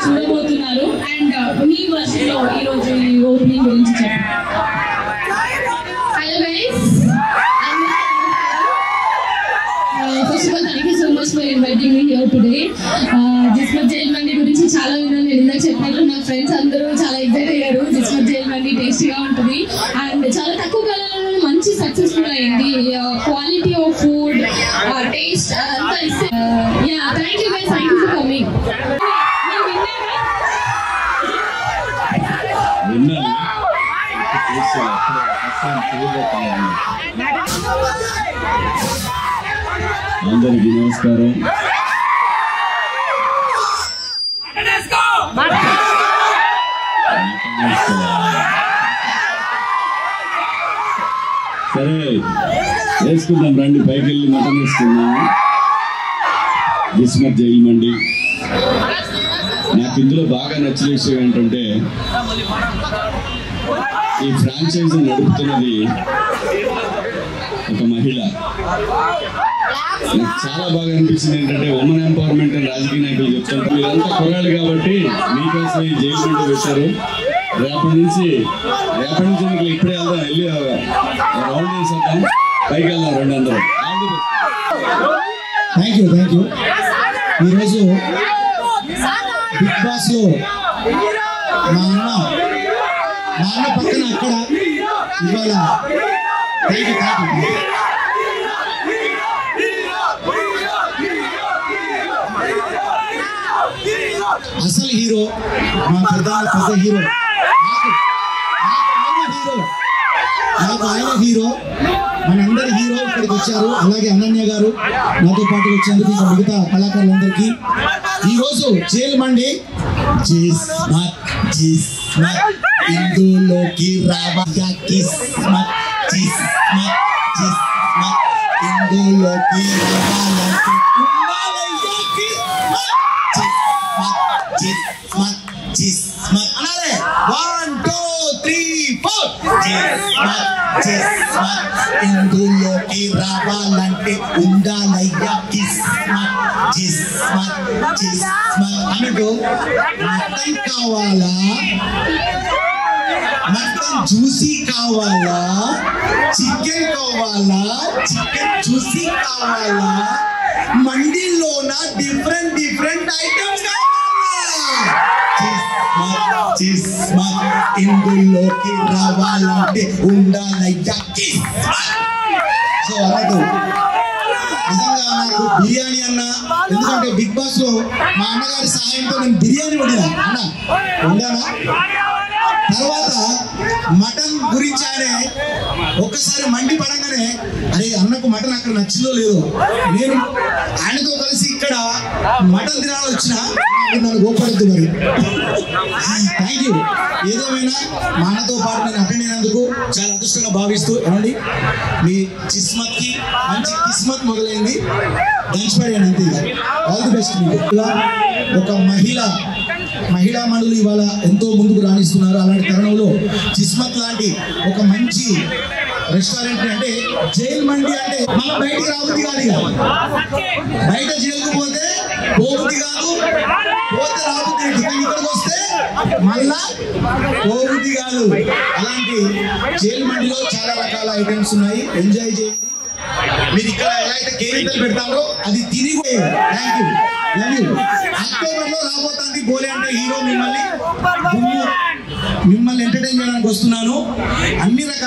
చూడబోతున్నారు అండ్ మీ వర్షన్లో ఈ రోజు ఈ ఓపెనింగ్ గురించి చెప్పండి. Hello guys, first of all thank you so much for inviting me here today. Jismat jail Mandi గురించి చాలా విన్నాను. నేను ఇందాక చెప్పినట్లు నా ఫ్రెండ్స్ అందరూ చాలా ఎగ్జైట్ అయ్యారు. జిస్మత్ జైల్ మండి టేస్టీగా ఉంటుంది అండ్ చాలా తక్కువ కాలంలో మంచి సక్సెస్ఫుల్ అయింది. క్వాలిటీ ఆఫ్ ఫుడ్, టేస్ట్ అంతా ఇస్తే thank you guys, thank you for coming. అందరికీ నమస్కారం. సరే వేసుకుందాం రండి, పైకి వెళ్ళి మటన్ వేసుకుందాం. జిస్మత్ జైల్ మండి. నాకు ఇందులో బాగా నచ్చిన విషయం ఏంటంటే ఈ ఫ్రాంచైజీ నడుపుతున్నది ఒక మహిళ. నాకు చాలా బాగా అనిపించింది ఏంటంటే ఉమెన్ ఎంపవర్మెంట్ అని రాజకీయ నాయకులు చెప్తారు. మీరంతా కుర్రాళ్ళు కాబట్టి మీకోసం ఈ జైలు మండి పెట్టారు. రేపటి నుంచి మీకు ఇప్పుడే వెళ్దాం, వెళ్ళి రౌండ్ వేసేద్దాం, పైకి వెళ్దాం రండి అందరూ. Thank you. ఈరోజు బిగ్ బాస్ లో మా అన్న పక్కన అక్కడ ఇవాళ థ్యాంక్ యూ. అసలు హీరో మా పెద్ద హీరో, నాకు ఆయన హీరో, మనందరి హీరో ఇక్కడికి వచ్చారు. అలాగే అనన్య గారు నాతో పాటు వచ్చేందుకు ఇంకా మిగతా కళాకారులందరికీ ఈరోజు జైలు మండి ఇందులోకి రావాలా కిస్మత్ ఇందులోకి రావాలంటే అనాలే 1 2 3 4 ఇందులోకి రావాలంటే ఉండాలయ్యా కిస్మత్ అన్నట్టు మటన్ కావాలా, మటన్ జ్యూసీ కావాలా, చికెన్ కావాలా, చికెన్ జ్యూసీ కావాలా, మండీలోన డిఫరెంట్ ఐటమ్స్ ఇందులోకి రావాలంటే ఉండాలయ్యా కిస్మత్. సో అన్నట్టు నిజంగా నాకు బిర్యానీ అన్న, ఎందుకంటే బిగ్ బాస్ లో మా అన్నగారి సహాయంతో నేను బిర్యానీ వండానా. తర్వాత మటన్ గురించి ఆయనే ఒక్కసారి మండి పడంగానే అరే అన్నకు మటన్ అక్కడ నచ్చిందో లేదో, నేను ఆయనతో కలిసి ఇక్కడ మటన్ తినాలని వచ్చిన నన్ను గోపడద్దు మరి. Thank you. ఏదేమైనా మా అన్నతో పాటు నేను అటెండ్ అయినందుకు చాలా అదృష్టంగా భావిస్తూ, ఏమండి మీ కిస్మత్కి మంచి కిస్మత్ మొదలైంది, దంచిపడాను అంతే. ఆల్ ది బెస్ట్ మీకు. ఒక మహిళా మనులు ఇవాళ ఎంతో ముందుకు రాణిస్తున్నారు. అలాంటి తరుణంలో కిస్మత్ లాంటి ఒక మంచి రెస్టారెంట్ అంటే జైల్ మండి అంటే మనం బయటికి రాబుద్ది కాదు, బయట జైలుకు పోతే పోబుద్ది కాదు, పోతే రాబుద్ది, ఇక్కడికి వస్తే మళ్ళా పోబుద్ది కాదు. అలాంటి జైల్ మండిలో చాలా రకాల ఐటమ్స్ ఉన్నాయి, ఎంజాయ్ చేయండి. మీరు ఇక్కడ ఎలా అయితే కేరింతలు పెడతారో అది తిరిగి. Thank you, love you. October లో రాబోతుంది బోలే అంటే హీరో మిమ్మల్ని ఎంటర్టైన్ చేయడానికి వస్తున్నాను. అన్ని రకాల